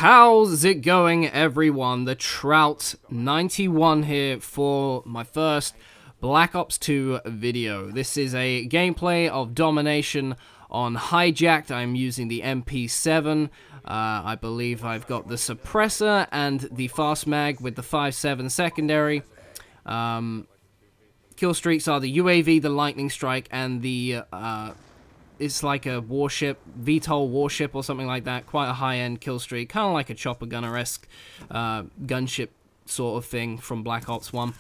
How's it going, everyone? The Trout 91 here for my first Black Ops 2 video. This is a gameplay of Domination on Hijacked. I'm using the MP7. I believe I've got the suppressor and the fast mag with the 5.7 secondary. Kill streaks are the UAV, the lightning strike, and the it's like a warship, VTOL warship or something like that. Quite a high-end kill streak, kind of like a chopper gunner-esque gunship sort of thing from Black Ops 1.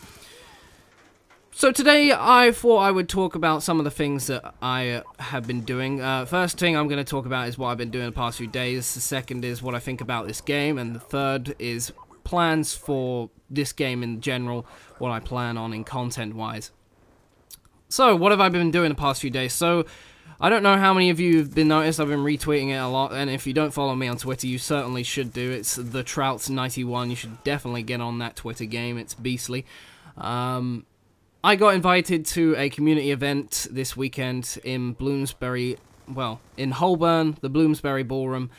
So today I thought I would talk about some of the things that I have been doing. First thing I'm going to talk about is what I've been doing the past few days. The second is what I think about this game, and the third is plans for this game in general, what I plan on in content-wise. So, what have I been doing the past few days? So, I don't know how many of you have been noticed, I've been retweeting it a lot, and if you don't follow me on Twitter, you certainly should do. It's the Trout 91, you should definitely get on that Twitter game, it's beastly. I got invited to a community event this weekend in Bloomsbury, well, in Holborn, the Bloomsbury Ballroom.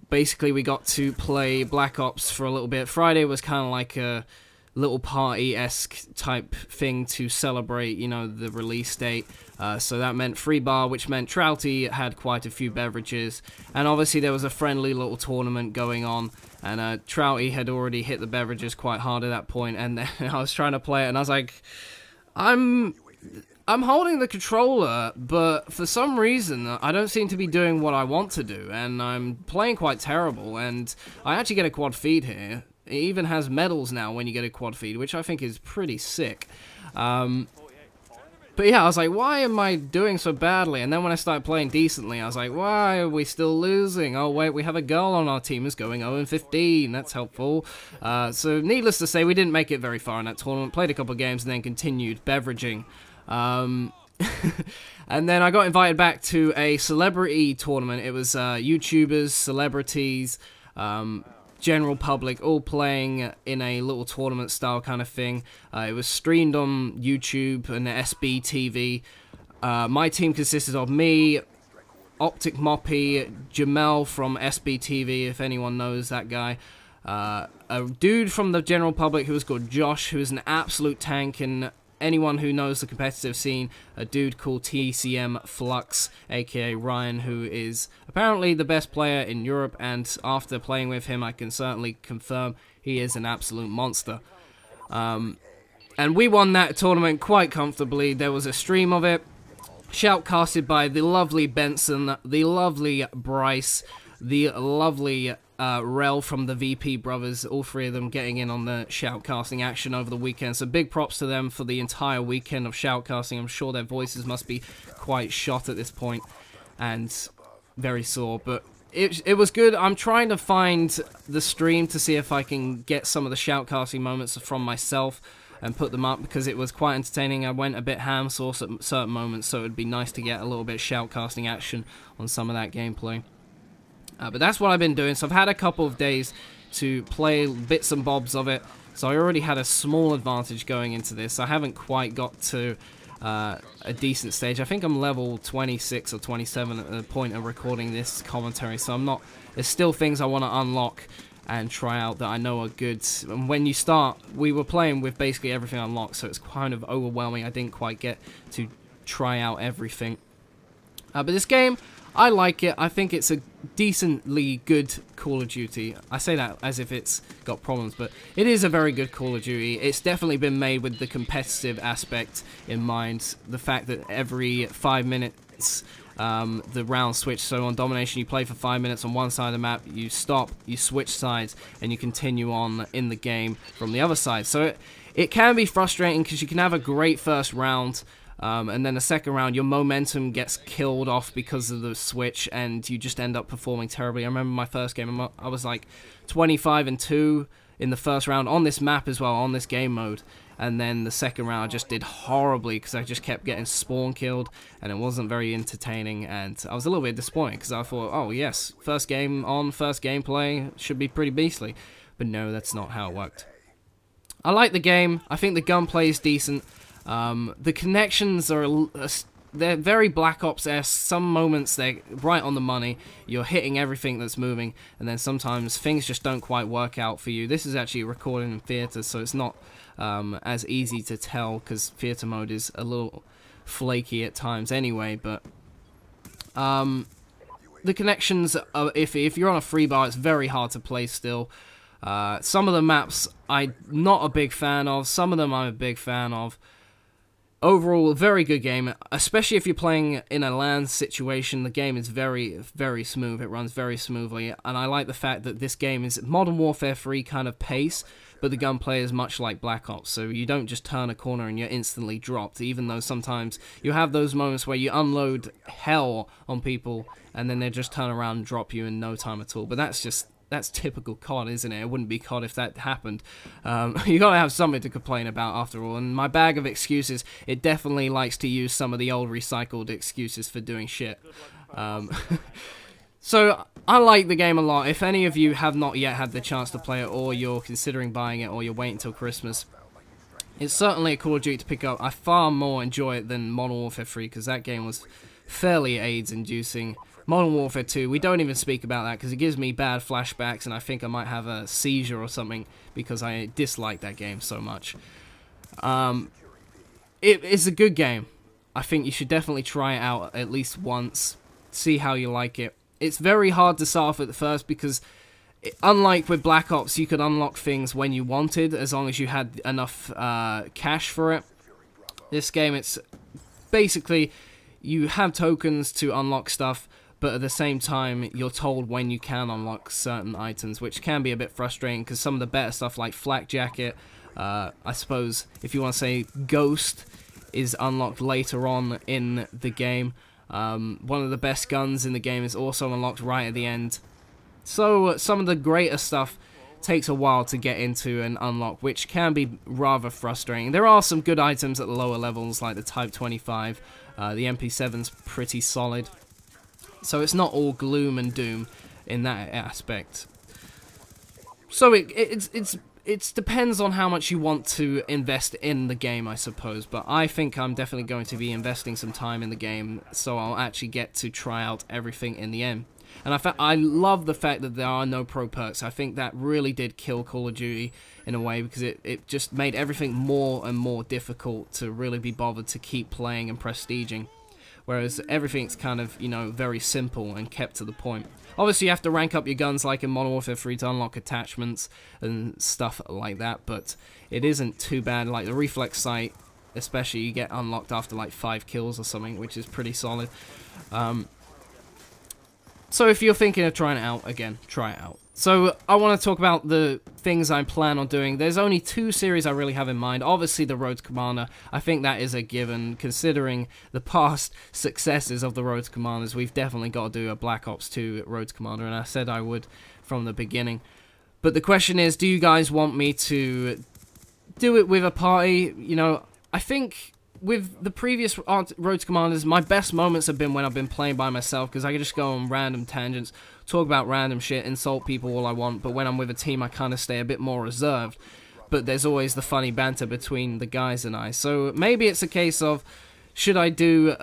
Basically, we got to play Black Ops for a little bit. Friday was kind of like a little party-esque type thing to celebrate, you know, the release date. So that meant free bar, which meant Trouty had quite a few beverages. And obviously there was a friendly little tournament going on. And Trouty had already hit the beverages quite hard at that point. And then I was trying to play it, and I was like, I'm holding the controller, but for some reason, I don't seem to be doing what I want to do. And I'm playing quite terrible. And I actually get a quad feed here. It even has medals now when you get a quad feed, which I think is pretty sick. But yeah, I was like, why am I doing so badly? And then when I started playing decently, I was like, why are we still losing? Oh wait, we have a girl on our team who's going 0-15. That's helpful. So needless to say, we didn't make it very far in that tournament. Played a couple of games and then continued beveraging. And then I got invited back to a celebrity tournament. It was YouTubers, celebrities, general public, all playing in a little tournament style kind of thing. It was streamed on YouTube and SB TV. My team consisted of me, Optic Moppy, Jamel from SB TV, if anyone knows that guy. A dude from the general public who was called Josh, who is an absolute tank, and anyone who knows the competitive scene, a dude called TCM Flux, aka Ryan, who is apparently the best player in Europe, and after playing with him, I can certainly confirm he is an absolute monster. And we won that tournament quite comfortably. There was a stream of it, shoutcasted by the lovely Benson, the lovely Bryce, the lovely Rel from the VP brothers, all three of them getting in on the shoutcasting action over the weekend. So big props to them for the entire weekend of shoutcasting. I'm sure their voices must be quite shot at this point and very sore, but it was good. I'm trying to find the stream to see if I can get some of the shoutcasting moments from myself and put them up, because it was quite entertaining. I went a bit ham sauce at certain moments, so it'd be nice to get a little bit of shoutcasting action on some of that gameplay. But that's what I've been doing. So I've had a couple of days to play bits and bobs of it. So I already had a small advantage going into this. I haven't quite got to a decent stage. I think I'm level 26 or 27 at the point of recording this commentary. So I'm not. There's still things I want to unlock and try out that I know are good. And when you start, we were playing with basically everything unlocked, so it's kind of overwhelming. I didn't quite get to try out everything. But this game, I like it. I think it's a decently good Call of Duty. I say that as if it's got problems, but it is a very good Call of Duty. It's definitely been made with the competitive aspect in mind. The fact that every 5 minutes the round switch. So on Domination, you play for 5 minutes on one side of the map, you stop, you switch sides, and you continue on in the game from the other side. So it can be frustrating because you can have a great first round, and then the second round, your momentum gets killed off because of the switch, and you just end up performing terribly. I remember my first game, I was like 25-2 in the first round on this map as well, on this game mode. And then the second round, I just did horribly because I just kept getting spawn killed, and it wasn't very entertaining, and I was a little bit disappointed because I thought, oh yes, first game on, first gameplay, should be pretty beastly. But no, that's not how it worked. I like the game. I think the gunplay is decent. The connections are they're very Black Ops-esque. Some moments they're right on the money. You're hitting everything that's moving, and then sometimes things just don't quite work out for you. This is actually recorded in theater, so it's not as easy to tell because theater mode is a little flaky at times anyway. But the connections, if you're on a free bar, it's very hard to play still. Some of the maps I'm not a big fan of. Some of them I'm a big fan of. Overall, a very good game, especially if you're playing in a LAN situation. The game is very, very smooth. It runs very smoothly, and I like the fact that this game is Modern Warfare 3 kind of pace, but the gunplay is much like Black Ops, so you don't just turn a corner and you're instantly dropped, even though sometimes you have those moments where you unload hell on people, and then they just turn around and drop you in no time at all. But that's typical COD, isn't it? It wouldn't be COD if that happened. You gotta have something to complain about after all, and my bag of excuses, it definitely likes to use some of the old recycled excuses for doing shit. So, I like the game a lot. If any of you have not yet had the chance to play it, or you're considering buying it, or you're waiting until Christmas, it's certainly a Call of Duty to pick up. I far more enjoy it than Modern Warfare 3, because that game was fairly AIDS-inducing. Modern Warfare 2, we don't even speak about that because it gives me bad flashbacks and I think I might have a seizure or something because I dislike that game so much. It is a good game. I think you should definitely try it out at least once, see how you like it. It's very hard to start off at first because, unlike with Black Ops, you could unlock things when you wanted as long as you had enough cash for it. This game, it's basically, you have tokens to unlock stuff, but at the same time, you're told when you can unlock certain items, which can be a bit frustrating, because some of the better stuff like Flak Jacket, I suppose, if you want to say Ghost, is unlocked later on in the game. One of the best guns in the game is also unlocked right at the end. So, some of the greater stuff takes a while to get into and unlock, which can be rather frustrating. There are some good items at the lower levels, like the Type 25. The MP7's pretty solid. So it's not all gloom and doom in that aspect. So it depends on how much you want to invest in the game, I suppose. But I think I'm definitely going to be investing some time in the game, so I'll actually get to try out everything in the end. And I love the fact that there are no pro perks. I think that really did kill Call of Duty in a way, because it just made everything more and more difficult to really be bothered to keep playing and prestiging. Whereas everything's kind of, you know, very simple and kept to the point. Obviously, you have to rank up your guns like in Modern Warfare 3 to unlock attachments and stuff like that, but it isn't too bad. Like the reflex sight, especially, you get unlocked after like 5 kills or something, which is pretty solid. So if you're thinking of trying it out, again, try it out. So I want to talk about the things I plan on doing. There's only 2 series I really have in mind. Obviously, the Road Commander. I think that is a given. Considering the past successes of the Road Commanders, we've definitely got to do a Black Ops 2 Road Commander, and I said I would from the beginning. But the question is, do you guys want me to do it with a party? You know, I think with the previous Road Commanders, my best moments have been when I've been playing by myself, because I can just go on random tangents, talk about random shit, insult people all I want, but when I'm with a team I kind of stay a bit more reserved. But there's always the funny banter between the guys and I. So maybe it's a case of, should I do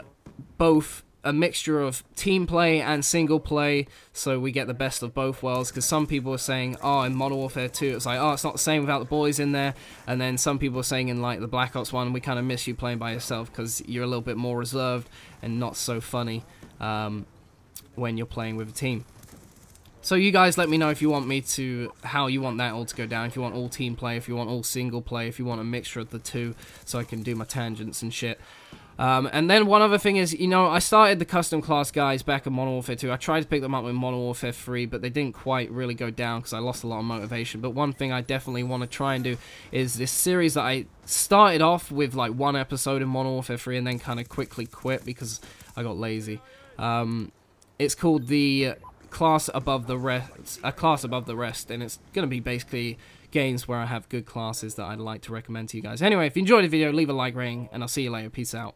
both a mixture of team play and single play, so we get the best of both worlds? Because some people are saying, oh, in Modern Warfare 2, it's like, oh, it's not the same without the boys in there. And then some people are saying in like the Black Ops 1, we kind of miss you playing by yourself because you're a little bit more reserved and not so funny when you're playing with a team. So you guys let me know if you want me to, how you want that all to go down, if you want all team play, if you want all single play, if you want a mixture of the two, so I can do my tangents and shit. And then one other thing is, you know, I started the custom class guys back in Modern Warfare 2. I tried to pick them up in Modern Warfare 3, but they didn't quite really go down because I lost a lot of motivation. But one thing I definitely want to try and do is this series that I started off with, like 1 episode in Modern Warfare 3 and then kind of quickly quit because I got lazy. It's called the Class Above the Rest, a Class Above the Rest, and it's going to be basically games where I have good classes that I'd like to recommend to you guys. Anyway, if you enjoyed the video, leave a like rating, and I'll see you later. Peace out.